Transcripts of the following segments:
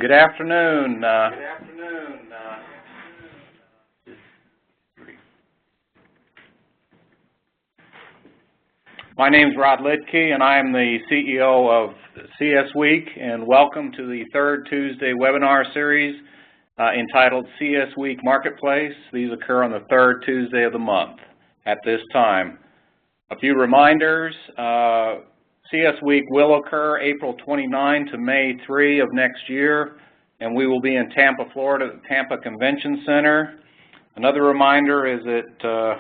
Good afternoon. My name is Rod Lidke, and I am the CEO of CS Week, and welcome to the third Tuesday webinar series entitled CS Week Marketplace. These occur on the third Tuesday of the month at this time. A few reminders. CS Week will occur April 29 to May 3 of next year, and we will be in Tampa, Florida at the Tampa Convention Center. Another reminder is that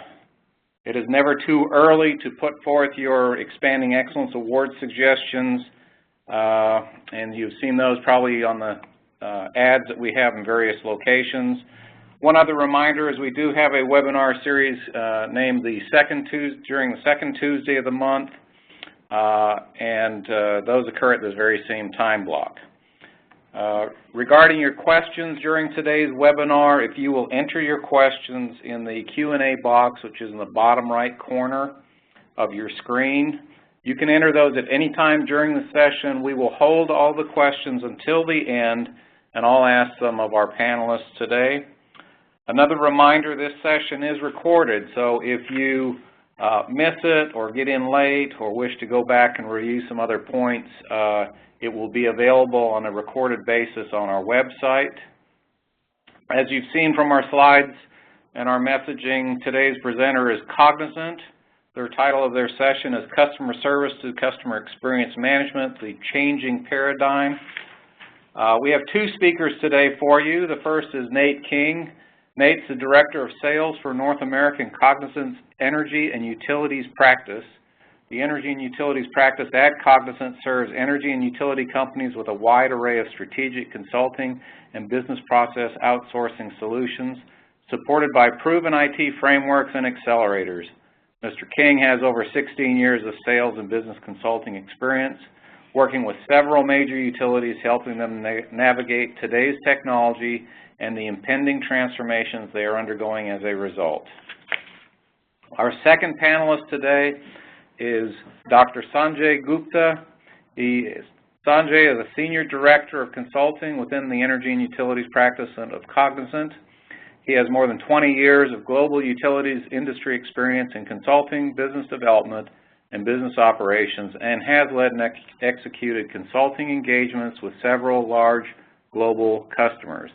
it is never too early to put forth your Expanding Excellence Award suggestions, and you've seen those probably on the ads that we have in various locations. One other reminder is we do have a webinar series named during the second Tuesday of the month, and those occur at this very same time block. Regarding your questions during today's webinar, if you will enter your questions in the Q&A box, which is in the bottom right corner of your screen, you can enter those at any time during the session. We will hold all the questions until the end, and I'll ask some of our panelists today. Another reminder, this session is recorded, so if you miss it or get in late or wish to go back and review some other points, it will be available on a recorded basis on our website. As you've seen from our slides and our messaging, today's presenter is Cognizant. Their title of their session is Customer Service to Customer Experience Management, the Changing Paradigm. We have two speakers today for you. The first is Nate King. Nate's the Director of Sales for North American Cognizant's Energy and Utilities Practice. The Energy and Utilities Practice at Cognizant serves energy and utility companies with a wide array of strategic consulting and business process outsourcing solutions, supported by proven IT frameworks and accelerators. Mr. King has over 16 years of sales and business consulting experience, working with several major utilities, helping them navigate today's technology and the impending transformations they are undergoing as a result. Our second panelist today is Dr. Sanjay Gupta. Sanjay is a Senior Director of Consulting within the Energy and Utilities Practice of Cognizant. He has more than 20 years of global utilities industry experience in consulting, business development, and business operations, and has led and executed consulting engagements with several large global customers.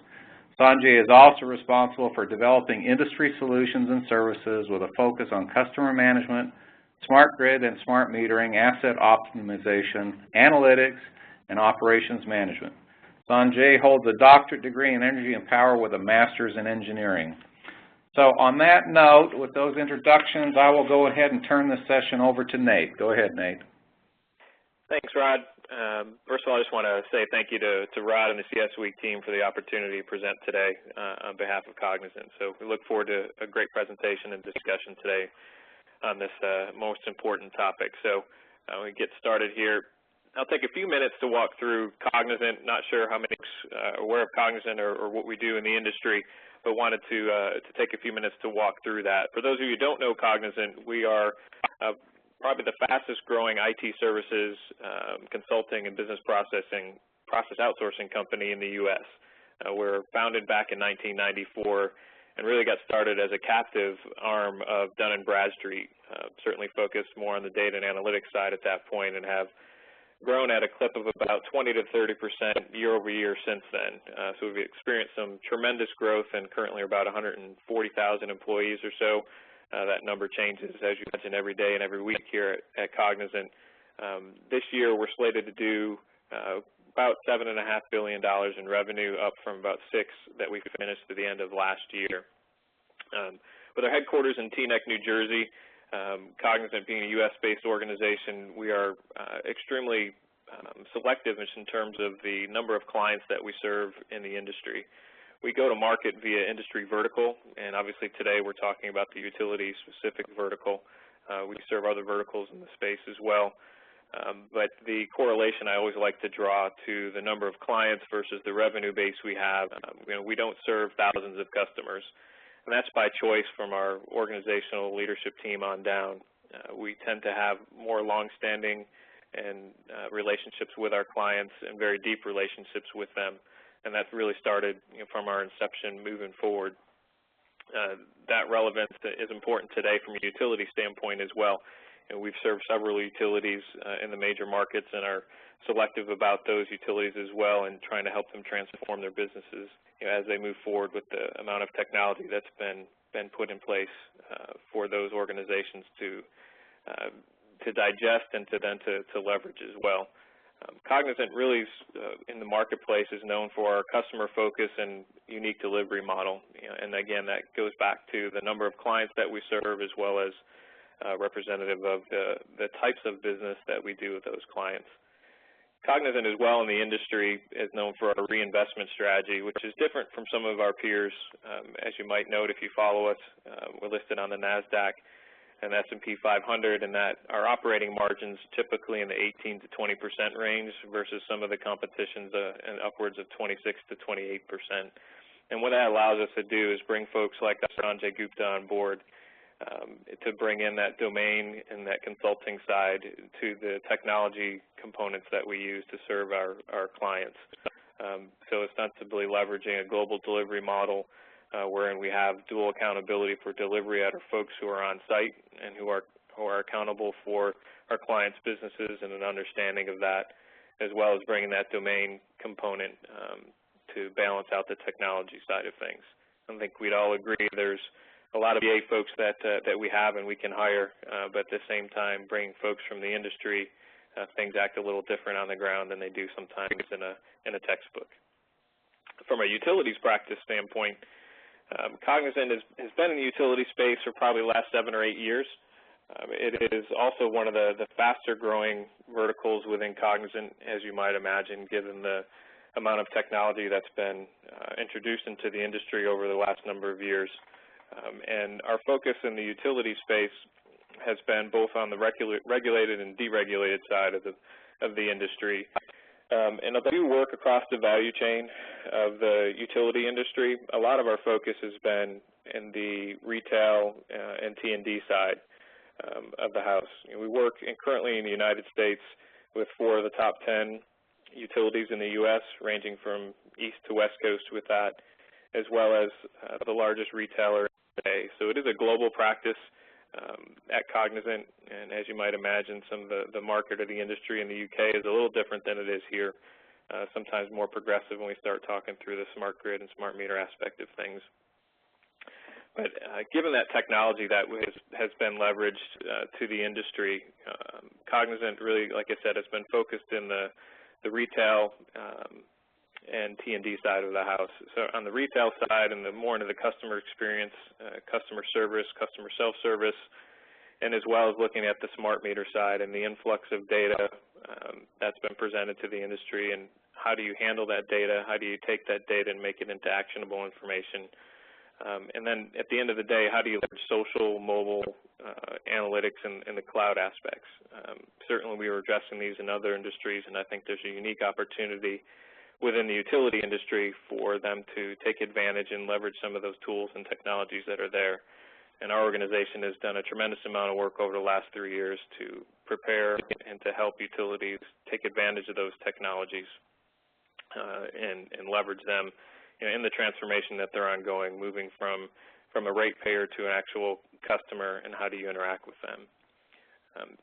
Sanjay is also responsible for developing industry solutions and services with a focus on customer management, smart grid and smart metering, asset optimization, analytics, and operations management. Sanjay holds a doctorate degree in energy and power with a master's in engineering. So on that note, with those introductions, I will go ahead and turn this session over to Nate. Go ahead, Nate. Thanks, Rod. First of all, I just want to say thank you to Rod and the CS Week team for the opportunity to present today on behalf of Cognizant. So we look forward to a great presentation and discussion today on this most important topic. So we get started here. I'll take a few minutes to walk through Cognizant. Not sure how many are aware of Cognizant or what we do in the industry, but wanted to take a few minutes to walk through that. For those of you who don't know Cognizant, we are probably the fastest growing IT services, consulting, and business process outsourcing company in the U.S. We're founded back in 1994 and really got started as a captive arm of Dun & Bradstreet, certainly focused more on the data and analytics side at that point, and have grown at a clip of about 20 to 30% year over year since then. So we've experienced some tremendous growth and currently are about 140,000 employees or so. That number changes, as you mentioned, every day and every week here at Cognizant. This year, we're slated to do about $7.5 billion in revenue, up from about $6 billion that we finished at the end of last year. With our headquarters in Teaneck, New Jersey, Cognizant being a U.S.-based organization, we are extremely selective in terms of the number of clients that we serve in the industry. We go to market via industry vertical, and obviously today we're talking about the utility-specific vertical. We serve other verticals in the space as well. But the correlation I always like to draw to the number of clients versus the revenue base we have, we don't serve thousands of customers, and that's by choice from our organizational leadership team on down. We tend to have more long-standing and relationships with our clients and very deep relationships with them. and that's really started from our inception moving forward. That relevance is important today from a utility standpoint as well. And we've served several utilities in the major markets and are selective about those utilities as well and trying to help them transform their businesses as they move forward with the amount of technology that's been put in place for those organizations to digest and to leverage as well. Cognizant really in the marketplace is known for our customer focus and unique delivery model. And again, that goes back to the number of clients that we serve as well as representative of the types of business that we do with those clients. Cognizant as well in the industry is known for our reinvestment strategy, which is different from some of our peers. As you might note if you follow us, we're listed on the NASDAQ and S&P 500, and that our operating margins typically in the 18 to 20% range versus some of the competitions and upwards of 26 to 28%. And what that allows us to do is bring folks like Sanjay Gupta on board to bring in that domain and that consulting side to the technology components that we use to serve our clients. So ostensibly leveraging a global delivery model wherein we have dual accountability for delivery at our folks who are on site and who are accountable for our clients' businesses and an understanding of that, as well as bringing that domain component to balance out the technology side of things. I think we'd all agree there's a lot of BA folks that we have and we can hire, but at the same time, bringing folks from the industry, things act a little different on the ground than they do sometimes in a textbook. From a utilities practice standpoint, Cognizant has been in the utility space for probably the last 7 or 8 years. It is also one of the faster growing verticals within Cognizant, as you might imagine, given the amount of technology that's been introduced into the industry over the last number of years. And our focus in the utility space has been both on the regulated and deregulated side of the industry. And as we work across the value chain of the utility industry, a lot of our focus has been in the retail and T&D side of the house. We work currently in the United States with 4 of the top 10 utilities in the U.S., ranging from east to west coast with that, as well as the largest retailer today. So it is a global practice at Cognizant, and as you might imagine, some of the market or the industry in the UK is a little different than it is here, sometimes more progressive when we start talking through the smart grid and smart meter aspect of things. But given that technology that has been leveraged to the industry, Cognizant really, like I said, has been focused in the retail and T&D side of the house. So on the retail side and more into the customer experience, customer service, customer self-service, and as well as looking at the smart meter side and the influx of data that's been presented to the industry, and how do you handle that data, how do you take that data and make it into actionable information, and then at the end of the day, how do you leverage social, mobile, analytics, and the cloud aspects. Certainly we were addressing these in other industries, and I think there's a unique opportunity within the utility industry for them to take advantage and leverage some of those tools and technologies that are there. And our organization has done a tremendous amount of work over the last 3 years to prepare and to help utilities take advantage of those technologies and leverage them in the transformation that they're ongoing, moving from a ratepayer to an actual customer, and how do you interact with them.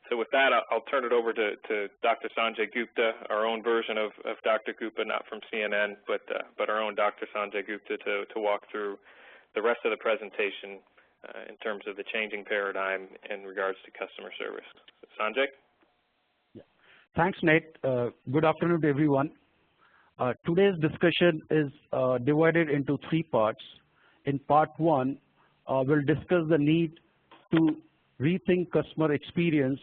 So with that, I'll turn it over to Dr. Sanjay Gupta, our own version of Dr. Gupta, not from CNN, but our own Dr. Sanjay Gupta to walk through the rest of the presentation in terms of the changing paradigm in regards to customer service. Sanjay? Yeah. Thanks, Nate. Good afternoon to everyone. Today's discussion is divided into 3 parts. In part 1, we'll discuss the need to rethink customer experience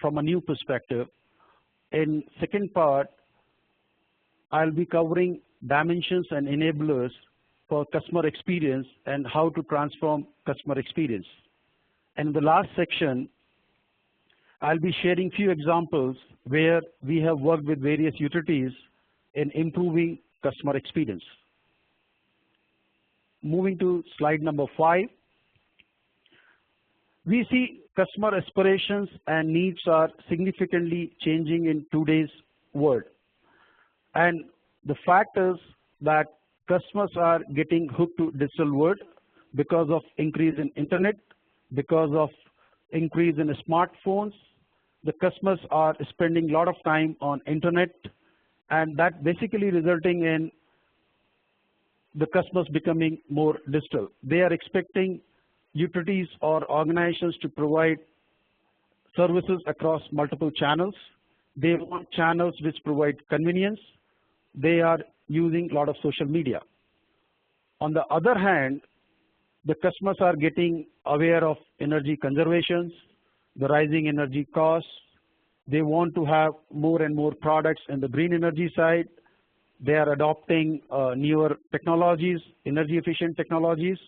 from a new perspective. In second part, I'll be covering dimensions and enablers for customer experience and how to transform customer experience. And in the last section, I'll be sharing few examples where we have worked with various utilities in improving customer experience. Moving to slide number 5. We see customer aspirations and needs are significantly changing in today's world. And the fact is, that customers are getting hooked to digital world because of increase in internet, because of increase in smartphones. The customers are spending a lot of time on internet, and that basically resulting in the customers becoming more digital. They are expecting utilities or organizations to provide services across multiple channels. They want channels which provide convenience. They are using a lot of social media. On the other hand, the customers are getting aware of energy conservations, the rising energy costs. They want to have more and more products in the green energy side. They are adopting newer technologies, energy efficient technologies,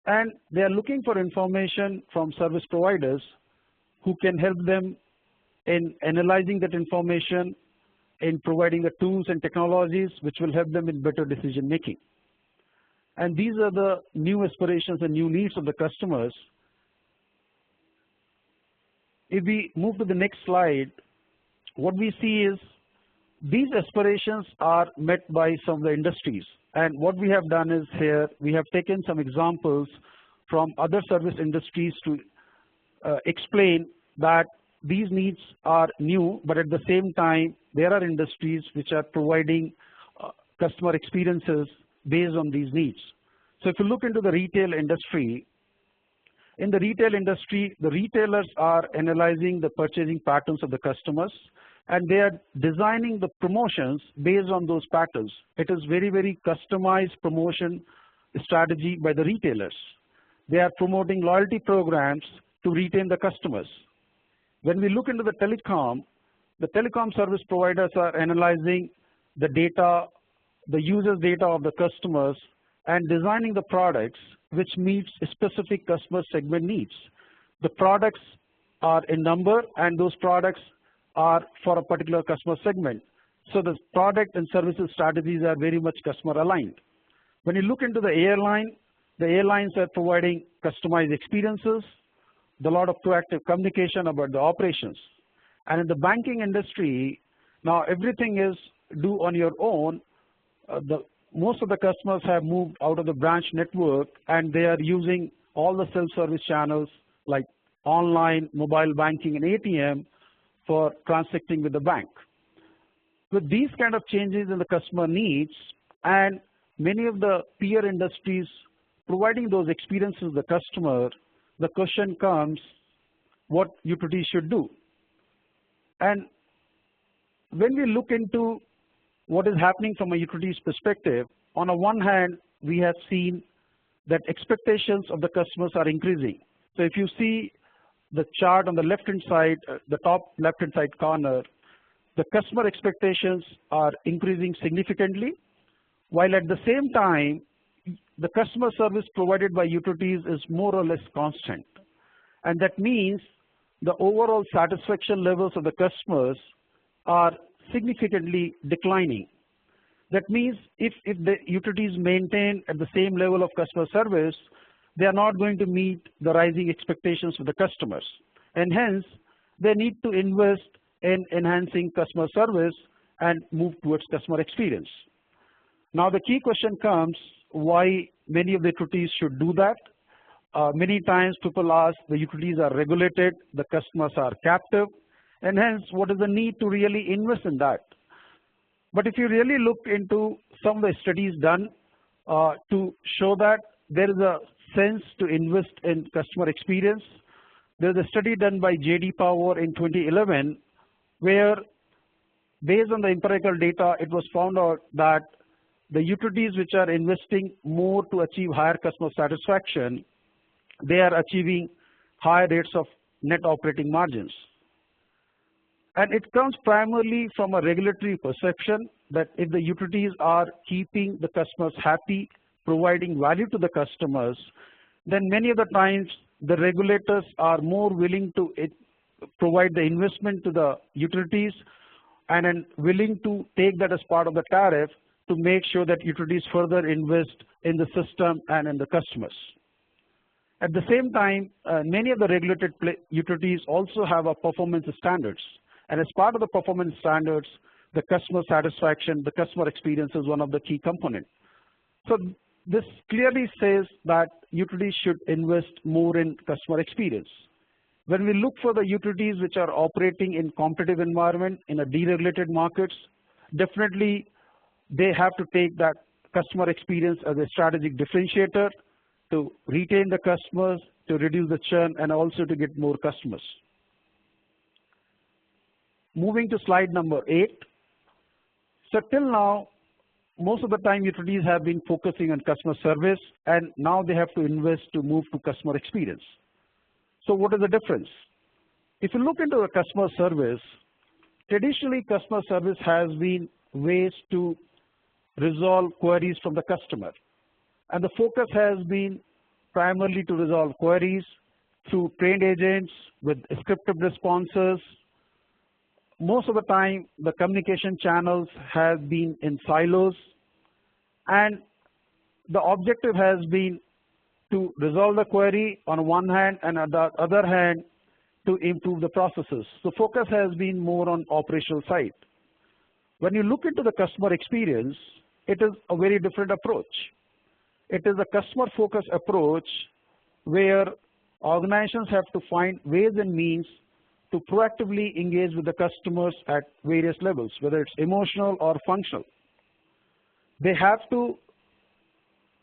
and they are looking for information from service providers who can help them in analyzing that information, in providing the tools and technologies which will help them in better decision making. And these are the new aspirations and new needs of the customers. If we move to the next slide, what we see is these aspirations are met by some of the industries. And what we have done is here, we have taken some examples from other service industries to explain that these needs are new, but at the same time, there are industries which are providing customer experiences based on these needs. So if you look into the retail industry, in the retail industry, the retailers are analyzing the purchasing patterns of the customers, and they are designing the promotions based on those patterns. It is very, very customized promotion strategy by the retailers. They are promoting loyalty programs to retain the customers. When we look into the telecom service providers are analyzing the data, the users' data of the customers, and designing the products which meets specific customer segment needs. The products are in number, and those products are for a particular customer segment. So the product and services strategies are very much customer aligned. When you look into the airlines are providing customized experiences, a lot of proactive communication about the operations. And in the banking industry, now everything is do on your own. Most of the customers have moved out of the branch network, and they are using all the self-service channels like online, mobile banking, and ATM for transacting with the bank. With these kind of changes in the customer needs and many of the peer industries providing those experiences to the customer, the question comes, what utilities should do? And when we look into what is happening from a utilities perspective, on the one hand, we have seen that expectations of the customers are increasing. So if you see the chart on the left-hand side, the top left-hand side corner, the customer expectations are increasing significantly, while at the same time, the customer service provided by utilities is more or less constant. And that means the overall satisfaction levels of the customers are significantly declining. That means if the utilities maintain at the same level of customer service, they are not going to meet the rising expectations of the customers. And hence, they need to invest in enhancing customer service and move towards customer experience. Now the key question comes, why many of the utilities should do that? Many times people ask, the utilities are regulated, the customers are captive, and hence what is the need to really invest in that? But if you really look into some of the studies done to show that there is a sense to invest in customer experience, there is a study done by J.D. Power in 2011 where based on the empirical data, it was found out that the utilities which are investing more to achieve higher customer satisfaction, they are achieving higher rates of net operating margins. And it comes primarily from a regulatory perception that if the utilities are keeping the customers happy, providing value to the customers, then many of the times the regulators are more willing to provide the investment to the utilities and willing to take that as part of the tariff to make sure that utilities further invest in the system and in the customers. At the same time, many of the regulated utilities also have a performance standards. And as part of the performance standards, the customer satisfaction, the customer experience is one of the key components. So this clearly says that utilities should invest more in customer experience. When we look for the utilities which are operating in competitive environment in a deregulated markets, definitely they have to take that customer experience as a strategic differentiator to retain the customers, to reduce the churn, and also to get more customers. Moving to slide number 8. So till now, most of the time utilities have been focusing on customer service, and now they have to invest to move to customer experience. So what is the difference? If you look into the customer service, traditionally customer service has been ways to resolve queries from the customer. And the focus has been primarily to resolve queries through trained agents with scripted responses. Most of the time, the communication channels have been in silos, and the objective has been to resolve the query on one hand, and on the other hand, to improve the processes. So focus has been more on operational side. When you look into the customer experience, it is a very different approach. It is a customer-focused approach where organizations have to find ways and means to proactively engage with the customers at various levels, whether it's emotional or functional. They have to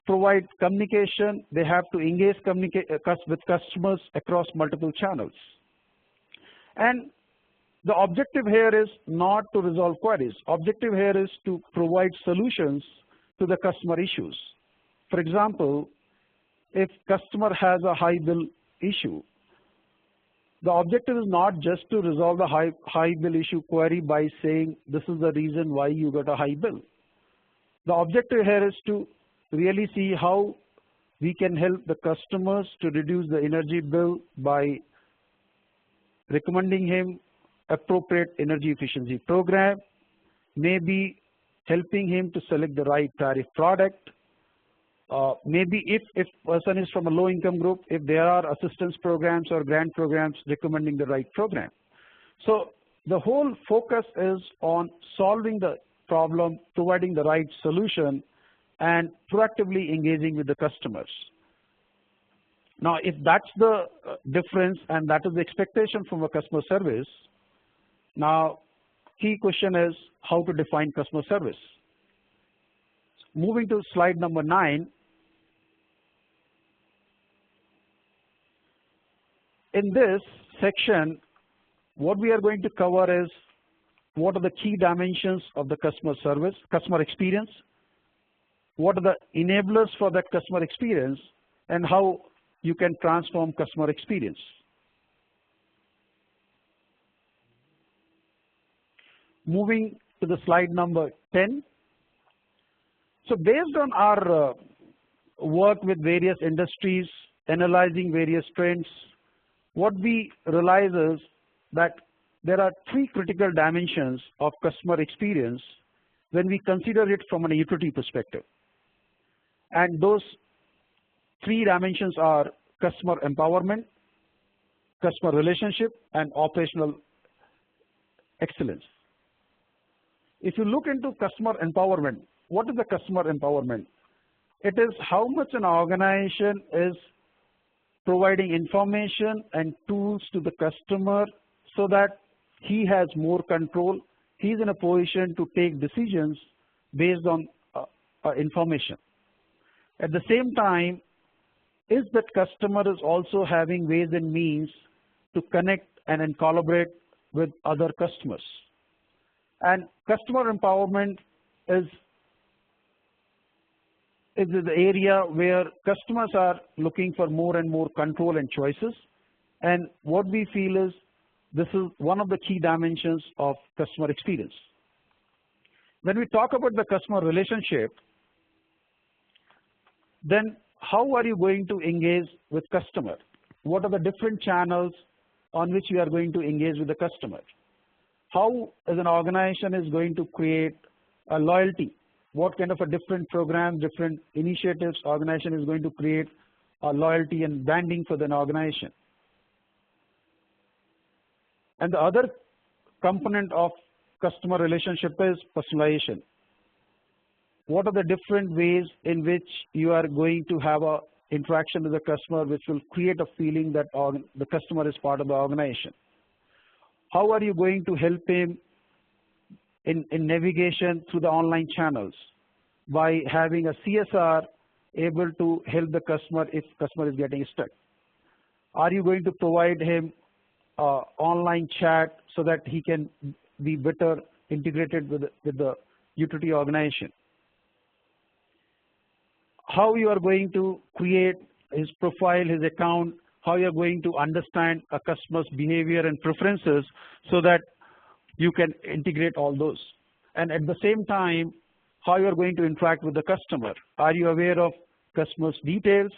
provide communication, they have to engage with customers across multiple channels. And the objective here is not to resolve queries. Objective here is to provide solutions to the customer issues. For example, if customer has a high bill issue, the objective is not just to resolve the high bill issue query by saying this is the reason why you got a high bill. The objective here is to really see how we can help the customers to reduce the energy bill by recommending him appropriate energy efficiency program, maybe helping him to select the right tariff product. Maybe if person is from a low income group, if there are assistance programs or grant programs, recommending the right program. So the whole focus is on solving the problem, providing the right solution, and proactively engaging with the customers. Now, if that's the difference and that is the expectation from a customer service, now key question is how to define customer service. Moving to slide number 9. In this section, what we are going to cover is what are the key dimensions of the customer service, customer experience, what are the enablers for that customer experience, and how you can transform customer experience. Moving to the slide number 10. So based on our work with various industries, analyzing various trends, what we realize is that there are 3 critical dimensions of customer experience when we consider it from a utility perspective. And those 3 dimensions are customer empowerment, customer relationship, and operational excellence. If you look into customer empowerment, what is the customer empowerment? It is how much an organization is providing information and tools to the customer so that he has more control. He's in a position to take decisions based on information. At the same time, is that customer is also having ways and means to connect and collaborate with other customers. And customer empowerment is the area where customers are looking for more and more control and choices. And what we feel is this is one of the key dimensions of customer experience. When we talk about the customer relationship, then how are you going to engage with customer? What are the different channels on which you are going to engage with the customer? How as an organization is going to create a loyalty? What kind of a different program, different initiatives organization is going to create a loyalty and branding for the organization? And the other component of customer relationship is personalization. What are the different ways in which you are going to have a interaction with the customer which will create a feeling that the customer is part of the organization? How are you going to help him in navigation through the online channels by having a CSR able to help the customer if customer is getting stuck? Are you going to provide him online chat so that he can be better integrated with the utility organization? How you are going to create his profile, his account, how you are going to understand a customer's behavior and preferences so that you can integrate all those. And at the same time, how you are going to interact with the customer. Are you aware of customer's details,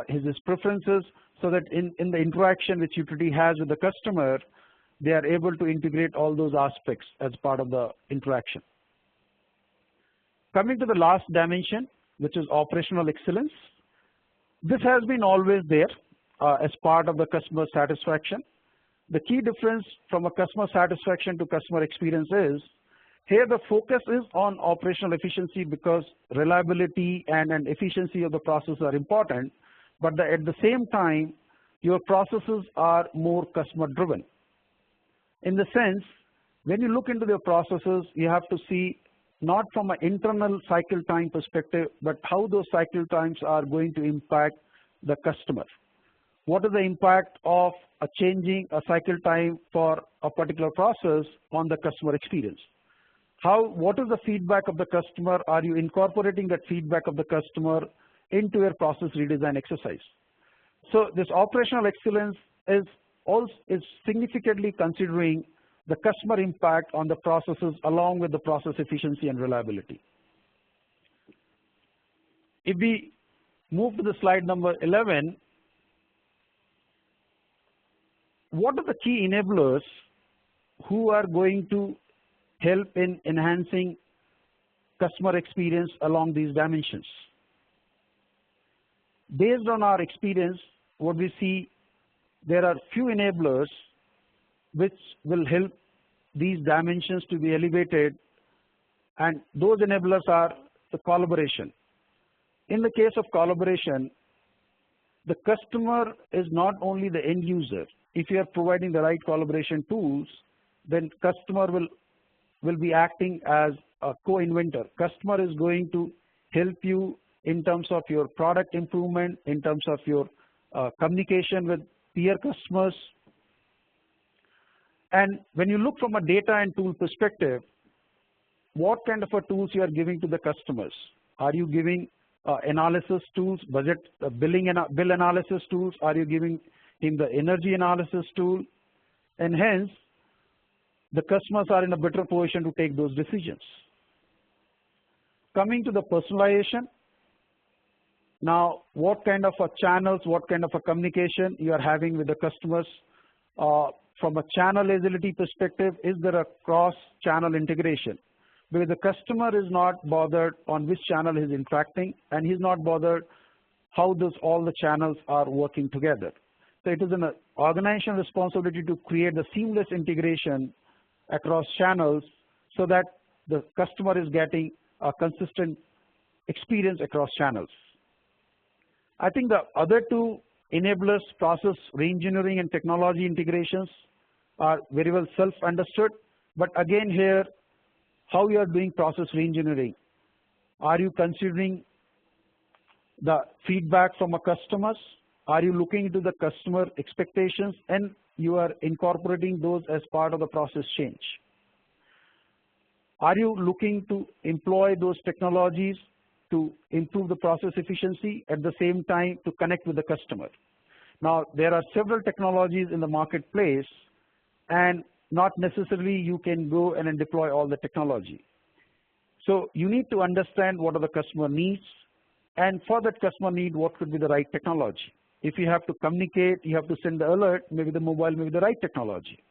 his preferences, so that in the interaction which utility has with the customer, they are able to integrate all those aspects as part of the interaction. Coming to the last dimension, which is operational excellence. This has been always there as part of the customer satisfaction. The key difference from a customer satisfaction to customer experience is, here the focus is on operational efficiency because reliability and efficiency of the process are important, but at the same time, your processes are more customer driven. In the sense, when you look into the processes, you have to see not from an internal cycle time perspective, but how those cycle times are going to impact the customer. What is the impact of changing a cycle time for a particular process on the customer experience? What is the feedback of the customer? Are you incorporating that feedback of the customer into your process redesign exercise? So this operational excellence is significantly considering the customer impact on the processes along with the process efficiency and reliability. If we move to the slide number 11, what are the key enablers who are going to help in enhancing customer experience along these dimensions? Based on our experience, what we see, there are few enablers which will help these dimensions to be elevated, and those enablers are the collaboration. In the case of collaboration, the customer is not only the end user. If you are providing the right collaboration tools, then customer will be acting as a co-inventor. Customer is going to help you in terms of your product improvement, in terms of your communication with peer customers. And when you look from a data and tool perspective, what kind of tools you are giving to the customers? Are you giving analysis tools, bill analysis tools? Are you giving him the energy analysis tool? And hence, the customers are in a better position to take those decisions. Coming to the personalization, now what kind of channels, what kind of communication you are having with the customers? From a channel agility perspective, is there a cross-channel integration? Because the customer is not bothered on which channel he's interacting, and he's not bothered how all the channels are working together. So it is an organizational responsibility to create the seamless integration across channels so that the customer is getting a consistent experience across channels. I think the other two enablers, process reengineering and technology integrations, are very well self-understood. But again here, how you are doing process reengineering? Are you considering the feedback from our customers? Are you looking into the customer expectations and you are incorporating those as part of the process change? Are you looking to employ those technologies to improve the process efficiency at the same time to connect with the customer? Now, there are several technologies in the marketplace, and not necessarily you can go and deploy all the technology. So you need to understand what are the customer needs, and for that customer need, what could be the right technology. If you have to communicate, you have to send the alert, maybe the mobile may be the right technology.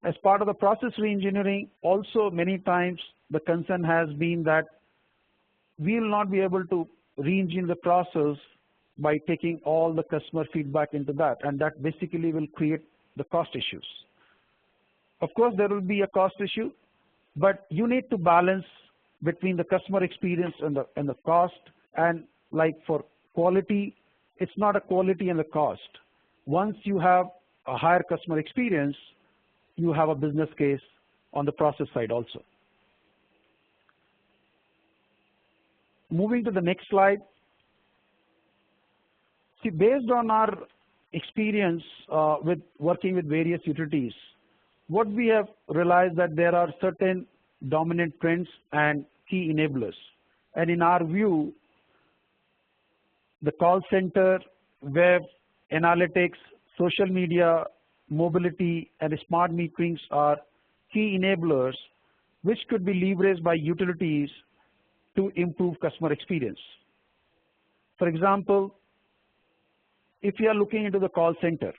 As part of the process reengineering, also many times the concern has been that we will not be able to re-engineer the process by taking all the customer feedback into that, and that basically will create the cost issues. Of course, there will be a cost issue, but you need to balance between the customer experience and the cost. And like for quality, it's not a quality and the cost. Once you have a higher customer experience, you have a business case on the process side also. Moving to the next slide. See, based on our experience with working with various utilities, what we have realized that there are certain dominant trends and key enablers. And in our view, the call center, web, analytics, social media, mobility, and smart meterings are key enablers which could be leveraged by utilities to improve customer experience. For example, if you are looking into the call center,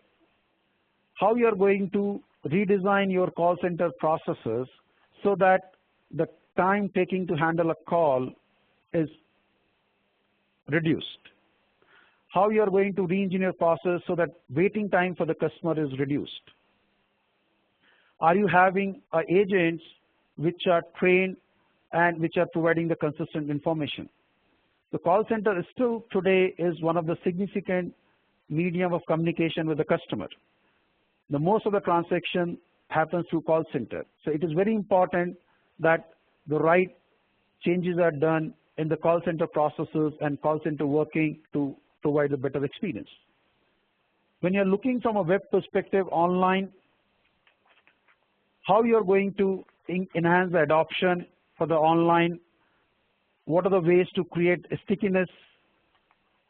how you are going to redesign your call center processes so that the time taking to handle a call is reduced. How you are going to re-engineer process so that waiting time for the customer is reduced. Are you having agents which are trained and which are providing the consistent information? The call center is still today is one of the significant medium of communication with the customer. The most of the transaction happens through call center. So it is very important that the right changes are done in the call center processes and call center working to provide a better experience. When you're looking from a web perspective online, how you're going to enhance the adoption for the online, what are the ways to create a stickiness,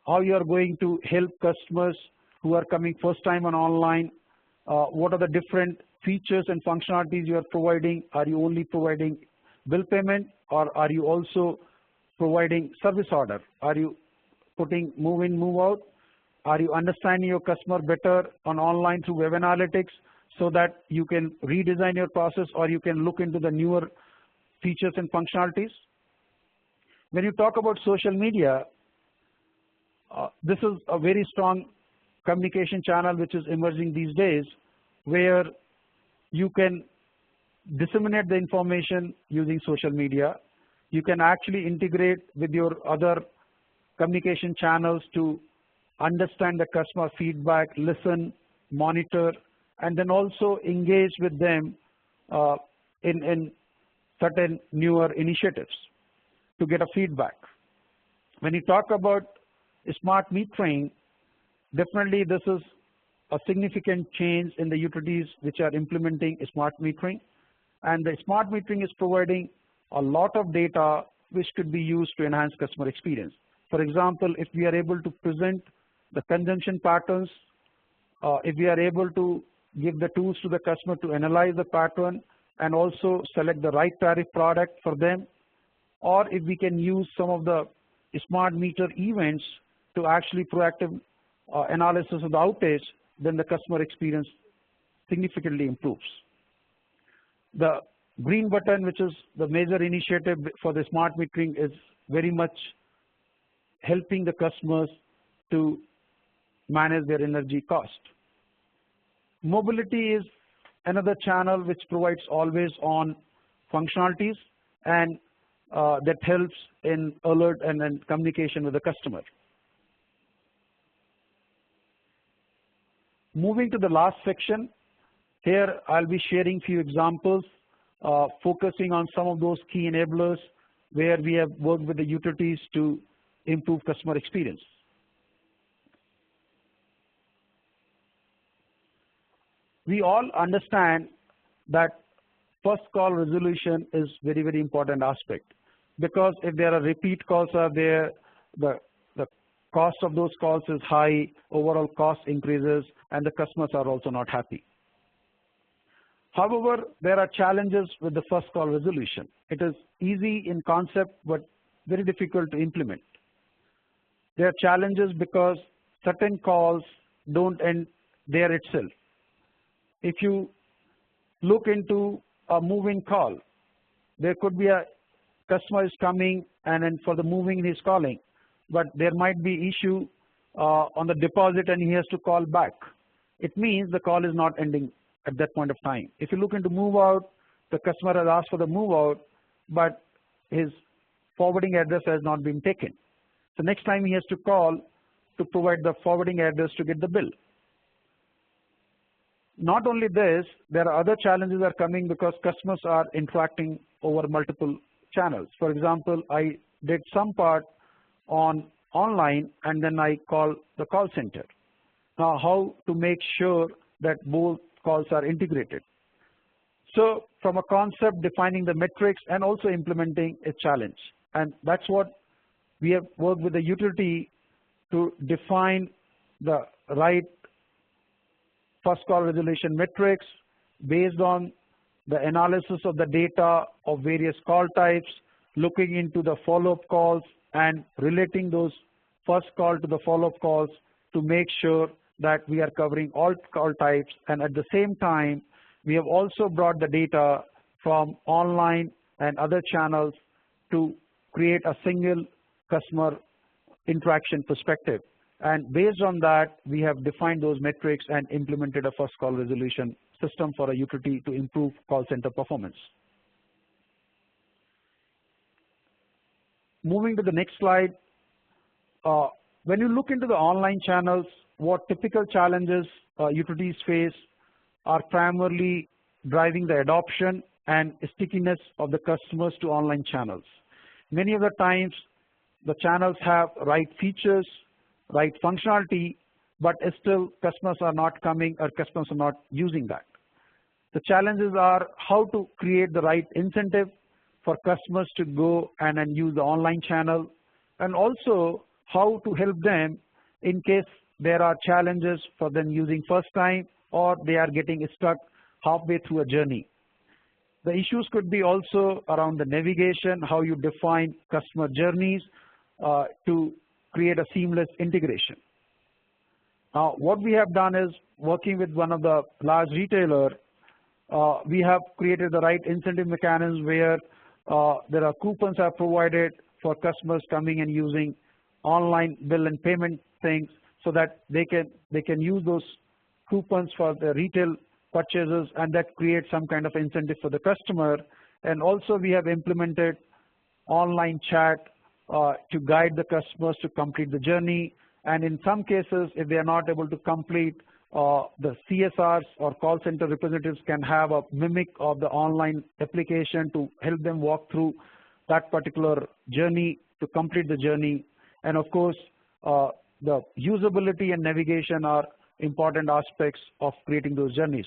how you are going to help customers who are coming first time on online, what are the different features and functionalities you are providing. Are you only providing bill payment, or are you also providing service order? Are you putting move in, move out? Are you understanding your customer better on online through web analytics so that you can redesign your process, or you can look into the newer features and functionalities? When you talk about social media, this is a very strong communication channel which is emerging these days, where you can disseminate the information using social media. You can actually integrate with your other communication channels to understand the customer feedback, listen, monitor, and then also engage with them in certain newer initiatives to get a feedback. When you talk about smart metering, definitely this is a significant change in the utilities which are implementing smart metering. And the smart metering is providing a lot of data which could be used to enhance customer experience. For example, if we are able to present the consumption patterns, if we are able to give the tools to the customer to analyze the pattern and also select the right tariff product for them, or if we can use some of the smart meter events to actually proactive analysis of the outage, then the customer experience significantly improves. The green button, which is the major initiative for the smart metering, is very much helping the customers to manage their energy cost. Mobility is another channel which provides always on functionalities and that helps in alert and then communication with the customer. Moving to the last section, here I'll be sharing few examples focusing on some of those key enablers where we have worked with the utilities to improve customer experience. We all understand that first call resolution is very, very important aspect, because if there are repeat calls are there, the cost of those calls is high, overall cost increases, and the customers are also not happy. However, there are challenges with the first call resolution. It is easy in concept, but very difficult to implement. There are challenges because certain calls don't end there itself. If you look into a moving call, there could be a customer is coming and then for the moving he's calling, but there might be issue on the deposit and he has to call back. It means the call is not ending at that point of time. If you look into move out, the customer has asked for the move out, but his forwarding address has not been taken. So next time he has to call to provide the forwarding address to get the bill. Not only this, there are other challenges are coming because customers are interacting over multiple channels. For example, I did some part online and then I call the call center. Now how to make sure that both calls are integrated? So from a concept, defining the metrics and also implementing a challenge. And that's what we have worked with the utility to define the right first call resolution metrics based on the analysis of the data of various call types, looking into the follow-up calls and relating those first call to the follow-up calls to make sure that we are covering all call types. And at the same time, we have also brought the data from online and other channels to create a single customer interaction perspective. And based on that, we have defined those metrics and implemented a first call resolution system for a utility to improve call center performance. Moving to the next slide, when you look into the online channels, what typical challenges utilities face are primarily driving the adoption and stickiness of the customers to online channels. Many of the times, the channels have right features, right functionality, but still customers are not coming or customers are not using that. The challenges are how to create the right incentive for customers to go and use the online channel, and also how to help them in case there are challenges for them using first time or they are getting stuck halfway through a journey. The issues could be also around the navigation, how you define customer journeys to create a seamless integration. Now, what we have done is working with one of the large retailer, we have created the right incentive mechanisms where there are coupons are provided for customers coming and using online bill and payment things so that they can use those coupons for the retail purchases, and that creates some kind of incentive for the customer. And also we have implemented online chat to guide the customers to complete the journey. And in some cases, if they are not able to complete, the CSRs or call center representatives can have a mimic of the online application to help them walk through that particular journey to complete the journey. And of course, the usability and navigation are important aspects of creating those journeys.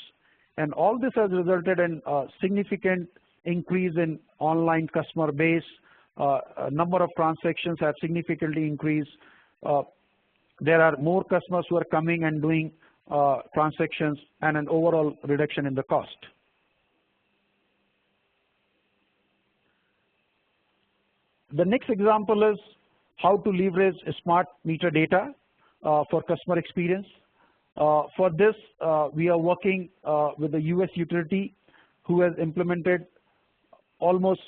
And all this has resulted in a significant increase in online customer base. Number of transactions have significantly increased. There are more customers who are coming and doing transactions, and an overall reduction in the cost. The next example is how to leverage smart meter data for customer experience. For this, we are working with the US utility who has implemented almost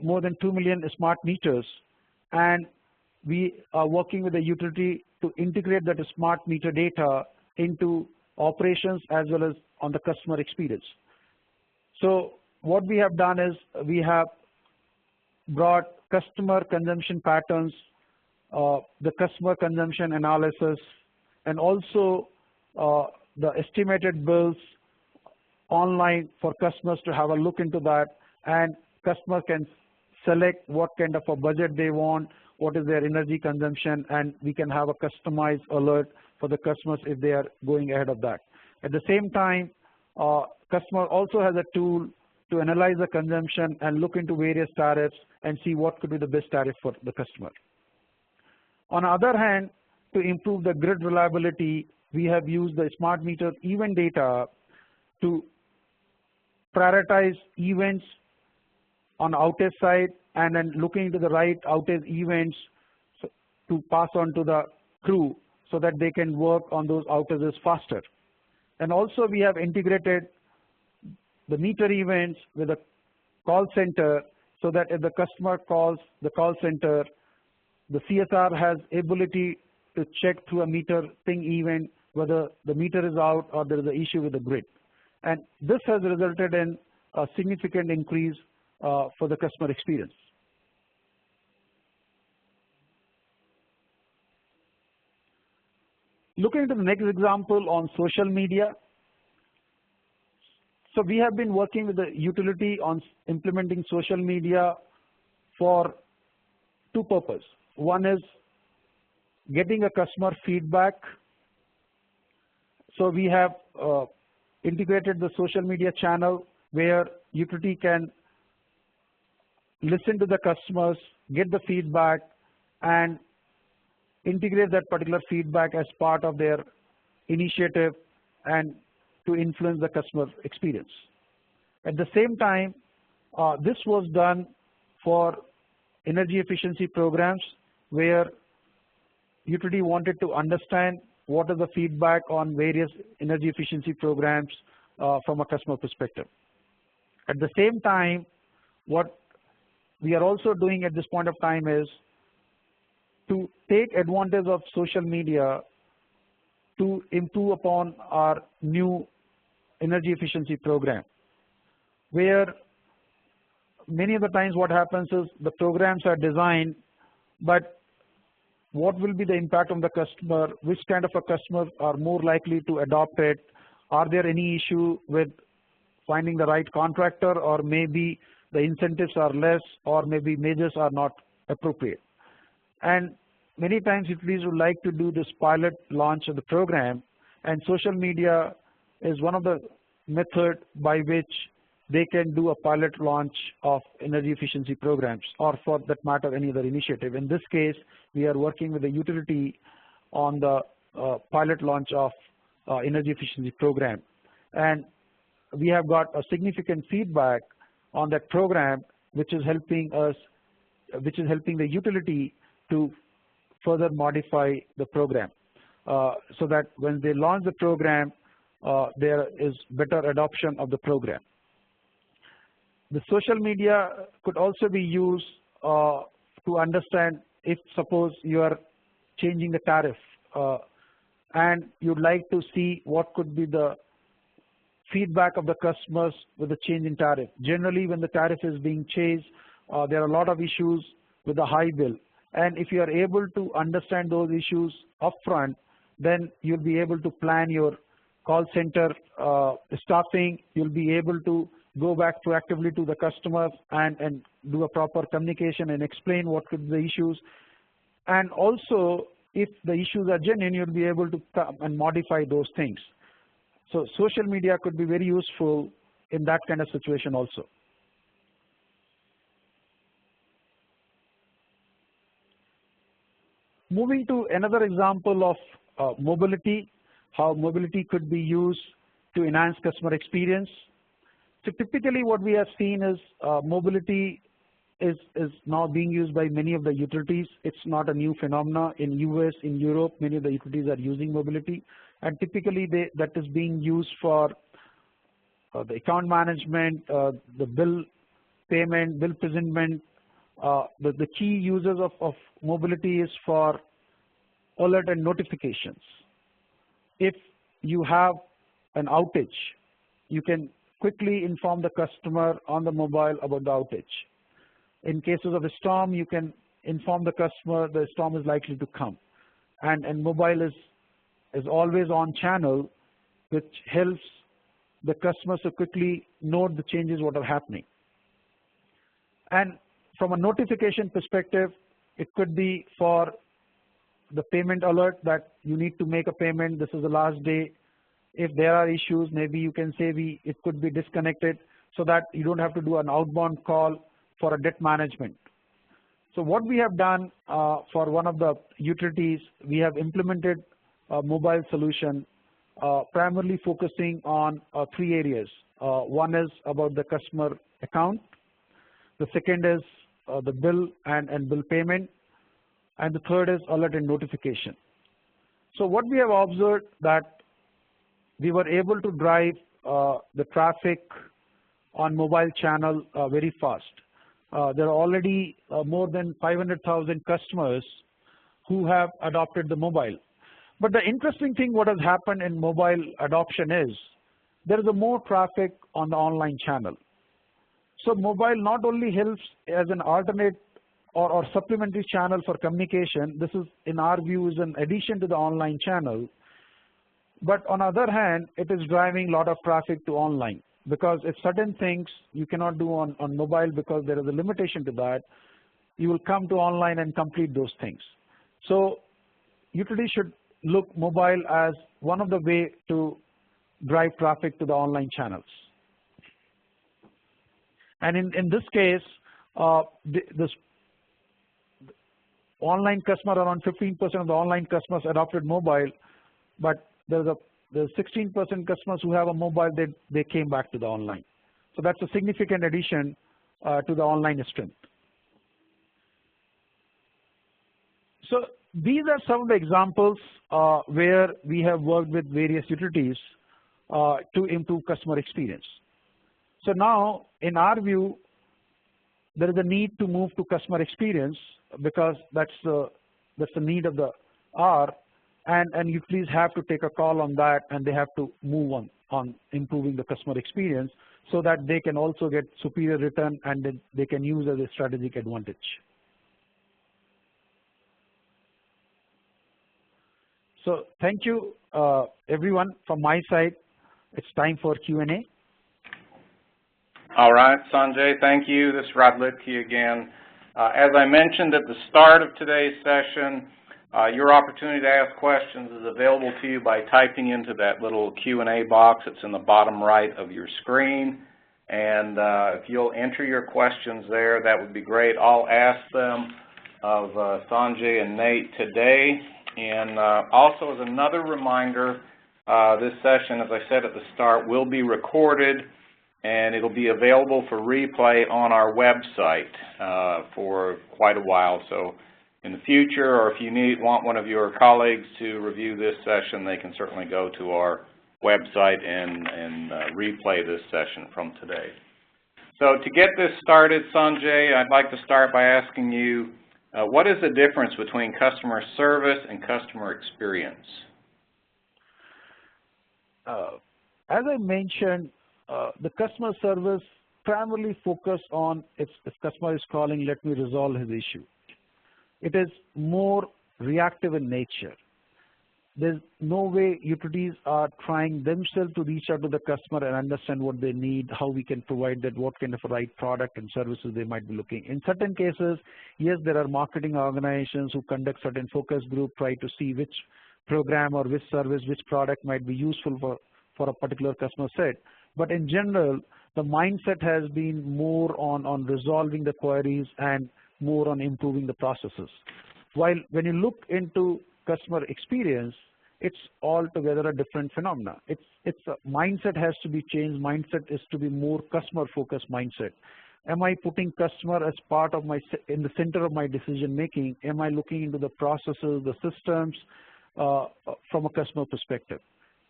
more than 2 million smart meters, and we are working with the utility to integrate that smart meter data into operations as well as on the customer experience. So what we have done is we have brought customer consumption patterns, the customer consumption analysis, and also the estimated bills online for customers to have a look into that, and customer can select what kind of a budget they want, what is their energy consumption, and we can have a customized alert for the customers if they are going ahead of that. At the same time, customer also has a tool to analyze the consumption and look into various tariffs and see what could be the best tariff for the customer. On the other hand, to improve the grid reliability, we have used the smart meter event data to prioritize events on outage side and then looking into the right outage events to pass on to the crew so that they can work on those outages faster. And also we have integrated the meter events with the call center so that if the customer calls the call center, the CSR has ability to check through a meter ping event whether the meter is out or there is an issue with the grid. And this has resulted in a significant increase for the customer experience. Looking at the next example on social media. So we have been working with the utility on implementing social media for two purposes. One is getting a customer feedback. So we have integrated the social media channel where utility can listen to the customers, get the feedback, and integrate that particular feedback as part of their initiative and to influence the customer experience. At the same time, this was done for energy efficiency programs where utility wanted to understand what is the feedback on various energy efficiency programs from a customer perspective. At the same time, what we are also doing at this point of time is to take advantage of social media to improve upon our new energy efficiency program, where many of the times what happens is the programs are designed, but what will be the impact on the customer, which kind of a customer are more likely to adopt it, are there any issue with finding the right contractor, or maybe the incentives are less, or maybe measures are not appropriate. And many times utilities would like to do this pilot launch of the program, and social media is one of the methods by which they can do a pilot launch of energy efficiency programs, or for that matter any other initiative. In this case, we are working with the utility on the pilot launch of energy efficiency program, and we have got a significant feedback on that program, which is helping us, which is helping the utility to further modify the program, so that when they launch the program, there is better adoption of the program. The social media could also be used to understand if suppose you are changing the tariff and you'd like to see what could be the feedback of the customers with the change in tariff. Generally, when the tariff is being changed, there are a lot of issues with the high bill. And if you are able to understand those issues upfront, then you'll be able to plan your call center staffing. You'll be able to go back proactively to the customers and do a proper communication and explain what could be the issues. And also, if the issues are genuine, you'll be able to come and modify those things. So social media could be very useful in that kind of situation also. Moving to another example of mobility, how mobility could be used to enhance customer experience. So typically what we have seen is mobility is now being used by many of the utilities. It's not a new phenomenon. In US, in Europe, many of the utilities are using mobility. And typically that is being used for the account management, the bill payment, bill presentment. The key uses of mobility is for alert and notifications. If you have an outage, you can quickly inform the customer on the mobile about the outage. In cases of a storm, you can inform the customer the storm is likely to come. And mobile is always on channel, which helps the customer to quickly note the changes what are happening. And from a notification perspective, it could be for the payment alert that you need to make a payment, this is the last day. If there are issues, maybe you can say it could be disconnected so that you don't have to do an outbound call for a debt management. So what we have done for one of the utilities, we have implemented a mobile solution primarily focusing on three areas. One is about the customer account. The second is the bill and bill payment. And the third is alert and notification. So what we have observed that we were able to drive the traffic on mobile channel very fast. There are already more than 500,000 customers who have adopted the mobile. But the interesting thing what has happened in mobile adoption is there is more traffic on the online channel. So mobile not only helps as an alternate or supplementary channel for communication, this is in our view is an addition to the online channel, but on the other hand, it is driving a lot of traffic to online, because if certain things you cannot do on mobile because there is a limitation to that, you will come to online and complete those things. So utility should look mobile as one of the way to drive traffic to the online channels. And in this case, this online customer, around 15% of the online customers adopted mobile, but there's 16% customers who have a mobile, they came back to the online. So that's a significant addition to the online strength. So these are some of the examples where we have worked with various utilities to improve customer experience. So now, in our view, there is a need to move to customer experience, because that's the need of the hour, and utilities have to take a call on that, and they have to move on improving the customer experience so that they can also get superior return and they can use as a strategic advantage. So thank you, everyone. From my side, it's time for Q&A. All right, Sanjay, thank you. This is Rod Lipke again. As I mentioned at the start of today's session, your opportunity to ask questions is available to you by typing into that little Q&A box that's in the bottom right of your screen. And if you'll enter your questions there, that would be great. I'll ask them of Sanjay and Nate today. And also, as another reminder, this session, as I said at the start, will be recorded, and it'll be available for replay on our website for quite a while. So in the future, or if you want one of your colleagues to review this session, they can certainly go to our website and replay this session from today. So to get this started, Sanjay, I'd like to start by asking you, what is the difference between customer service and customer experience? As I mentioned, the customer service primarily focus on if customer is calling, let me resolve his issue. It is more reactive in nature. There's no way utilities are trying themselves to reach out to the customer and understand what they need, how we can provide that, what kind of a right product and services they might be looking. In certain cases, yes, there are marketing organizations who conduct certain focus group, try to see which program or which service, which product might be useful for a particular customer set. But in general, the mindset has been more on resolving the queries and more on improving the processes. While when you look into customer experience, it's altogether a different phenomena. It's a mindset has to be changed. Mindset is to be more customer-focused mindset. Am I putting customer as part of in the center of my decision making? Am I looking into the processes, the systems from a customer perspective?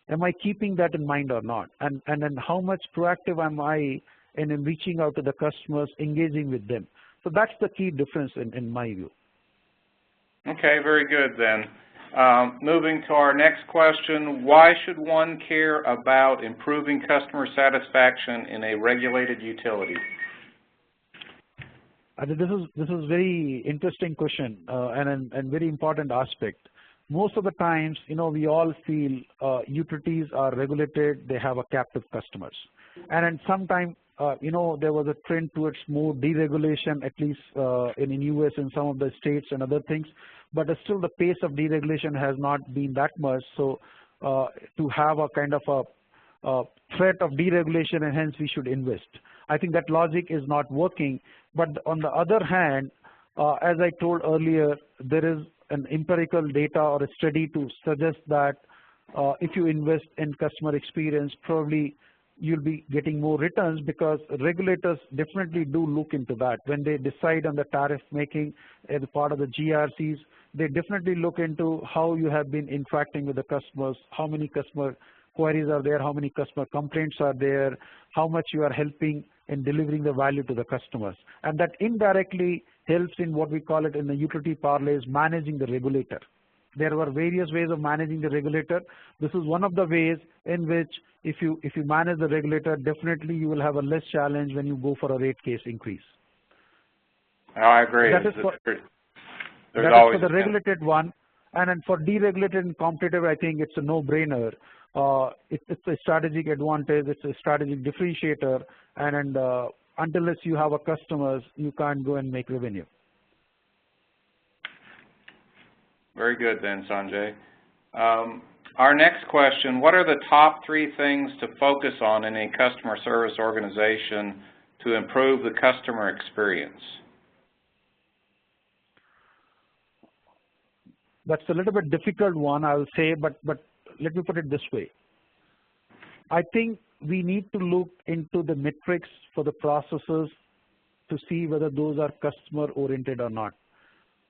Am I keeping that in mind or not? And then how much proactive am I in reaching out to the customers, engaging with them? So that's the key difference in my view. Okay, very good then. Moving to our next question, why should one care about improving customer satisfaction in a regulated utility? This is very interesting question and very important aspect. Most of the times, we all feel utilities are regulated, they have a captive customers. And then sometime, there was a trend towards more deregulation, at least in US and some of the states and other things. But still the pace of deregulation has not been that much. So to have a kind of a threat of deregulation, and hence we should invest. I think that logic is not working. But on the other hand, as I told earlier, there is an empirical data or a study to suggest that if you invest in customer experience, probably you'll be getting more returns, because regulators definitely do look into that. When they decide on the tariff making as part of the GRCs, they definitely look into how you have been interacting with the customers, how many customer queries are there, how many customer complaints are there, how much you are helping in delivering the value to the customers. And that indirectly helps in what we call it in the utility parlance, managing the regulator. there were various ways of managing the regulator. This is one of the ways in which if you manage the regulator, definitely you will have a less challenge when you go for a rate case increase. I agree. That is for the regulated one. And then for deregulated and competitive, I think it's a no-brainer. It's a strategic advantage, it's a strategic differentiator, and unless you have a customers, you can't go and make revenue. Very good then, Sanjay. Our next question, what are the top 3 things to focus on in a customer service organization to improve the customer experience? That's a little bit difficult one, I will say, but let me put it this way. I think we need to look into the metrics for the processes to see whether those are customer-oriented or not.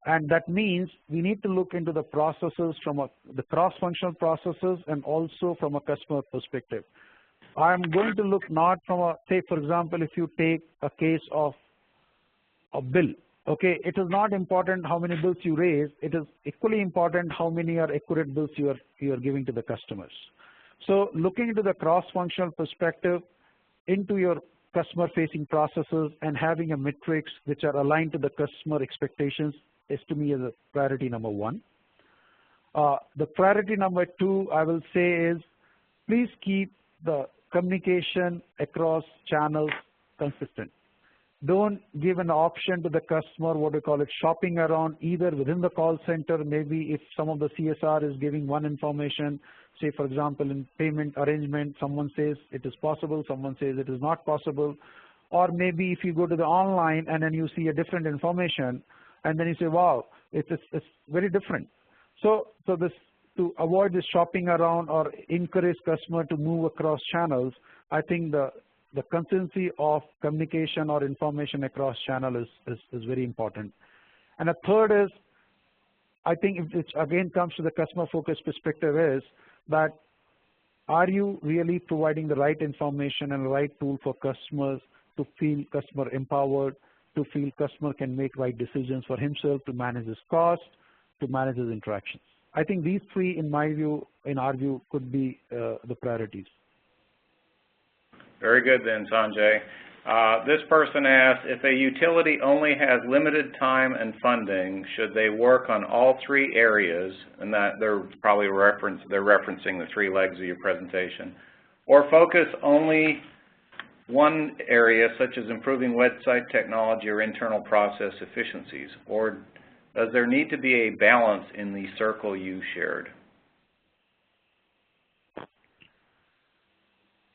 And that means we need to look into the processes from the cross-functional processes and also from a customer perspective. I'm going to look not from a, say, for example, if you take a case of a bill. Okay, it is not important how many bills you raise. It is equally important how many are accurate bills you are giving to the customers. So looking into the cross-functional perspective into your customer-facing processes and having a metrics which are aligned to the customer expectations is to me as a priority number 1. The priority number 2, I will say, is please keep the communication across channels consistent. Don't give an option to the customer, what we call it, shopping around either within the call center. Maybe if some of the CSR is giving one information, say for example in payment arrangement, someone says it is possible, someone says it is not possible. Or maybe if you go to the online and then you see a different information and then you say, wow, it's very different. So this, to avoid this shopping around or encourage customer to move across channels, I think the consistency of communication or information across channel is very important. And a third is, I think it again comes to the customer focused perspective, is that are you really providing the right information and the right tool for customers to feel customer empowered, to feel customer can make right decisions for himself, to manage his cost, to manage his interactions. I think these 3, in my view, in our view, could be the priorities. Very good then, Sanjay. This person asks, if a utility only has limited time and funding, should they work on all 3 areas, and that they're probably referencing the 3 legs of your presentation, or focus only one area such as improving website technology or internal process efficiencies, or does there need to be a balance in the circle you shared?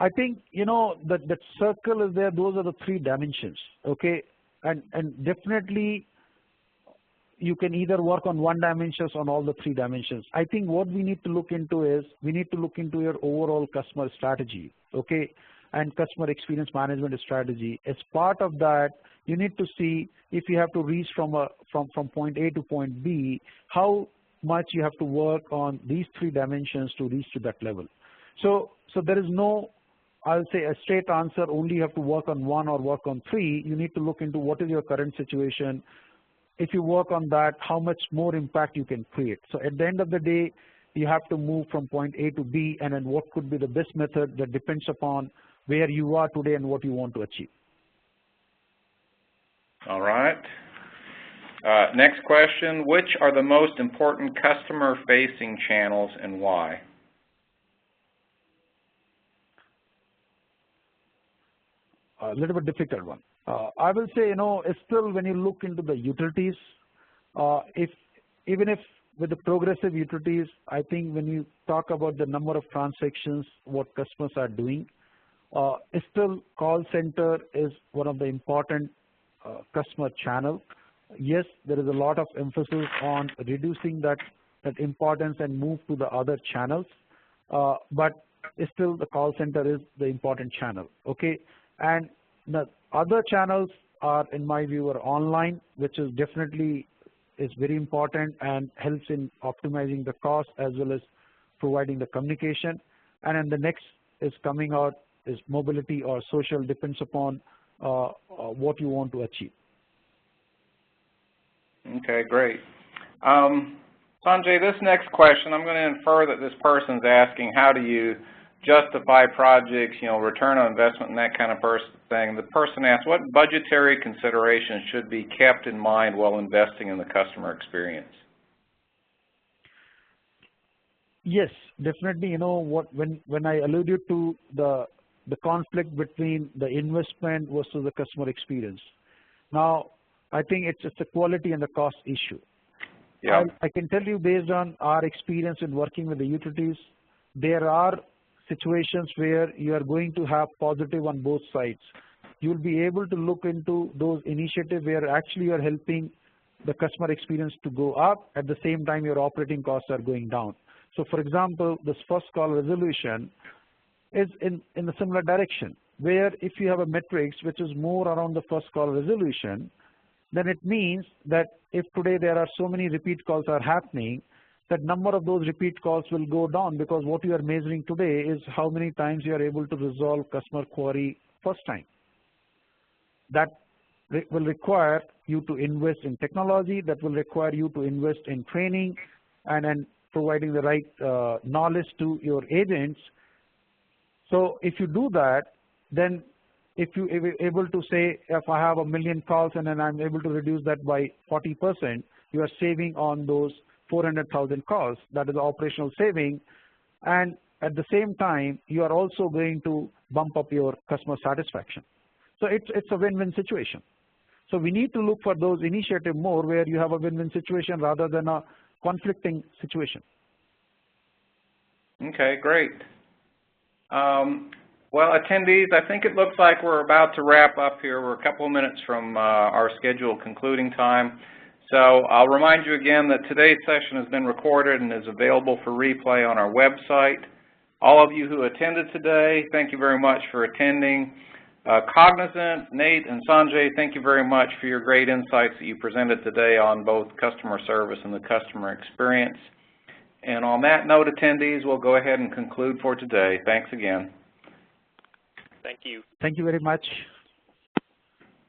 I think, that circle is there, those are the 3 dimensions, okay? And definitely you can either work on one dimension or on all the 3 dimensions. I think what we need to look into is, we need to look into your overall customer strategy, okay? And customer experience management strategy. As part of that, you need to see if you have to reach from point A to point B, how much you have to work on these 3 dimensions to reach to that level. So there is no, I'll say, a straight answer, only you have to work on 1 or work on 3. You need to look into what is your current situation. If you work on that, how much more impact you can create. So at the end of the day, you have to move from point A to B, and then what could be the best method that depends upon where you are today and what you want to achieve. All right. Next question, which are the most important customer-facing channels and why? A little bit difficult one. I will say, it's still when you look into the utilities, even if with the progressive utilities, I think when you talk about the number of transactions, what customers are doing, still call center is one of the important customer channel. Yes, there is a lot of emphasis on reducing that importance and move to the other channels, but still the call center is the important channel, okay? And the other channels are, in my view, are online, which is definitely is very important and helps in optimizing the cost as well as providing the communication. And then the next is coming out is mobility or social, depends upon what you want to achieve. Okay, great. Sanjay, this next question, I'm going to infer that this person's asking how do you justify projects, return on investment and that kind of thing. The person asks, what budgetary considerations should be kept in mind while investing in the customer experience? Yes, definitely. When I alluded to the conflict between the investment versus the customer experience. Now, I think it's just a quality and the cost issue. Yeah. I can tell you based on our experience in working with the utilities, there are situations where you are going to have positive on both sides. You'll be able to look into those initiatives where actually you're helping the customer experience to go up, at the same time your operating costs are going down. So for example, this first call resolution is in a similar direction, where if you have a matrix which is more around the first call resolution, then it means that if today there are so many repeat calls are happening, that number of those repeat calls will go down, because what you are measuring today is how many times you are able to resolve customer query first time. That will require you to invest in technology, that will require you to invest in training and providing the right knowledge to your agents. So if you do that, then if you are able to say, if I have 1 million calls and then I'm able to reduce that by 40%, you are saving on those 400,000 calls. That is operational saving. And at the same time, you are also going to bump up your customer satisfaction. So it's a win-win situation. So we need to look for those initiatives more where you have a win-win situation rather than a conflicting situation. Okay, great. Well, attendees, I think it looks like we're about to wrap up here. We're a couple of minutes from our scheduled concluding time. So I'll remind you again that today's session has been recorded and is available for replay on our website. All of you who attended today, thank you very much for attending. Cognizant, Nate, and Sanjay, thank you very much for your great insights that you presented today on both customer service and the customer experience. And on that note, attendees, we'll go ahead and conclude for today. Thanks again. Thank you. Thank you very much.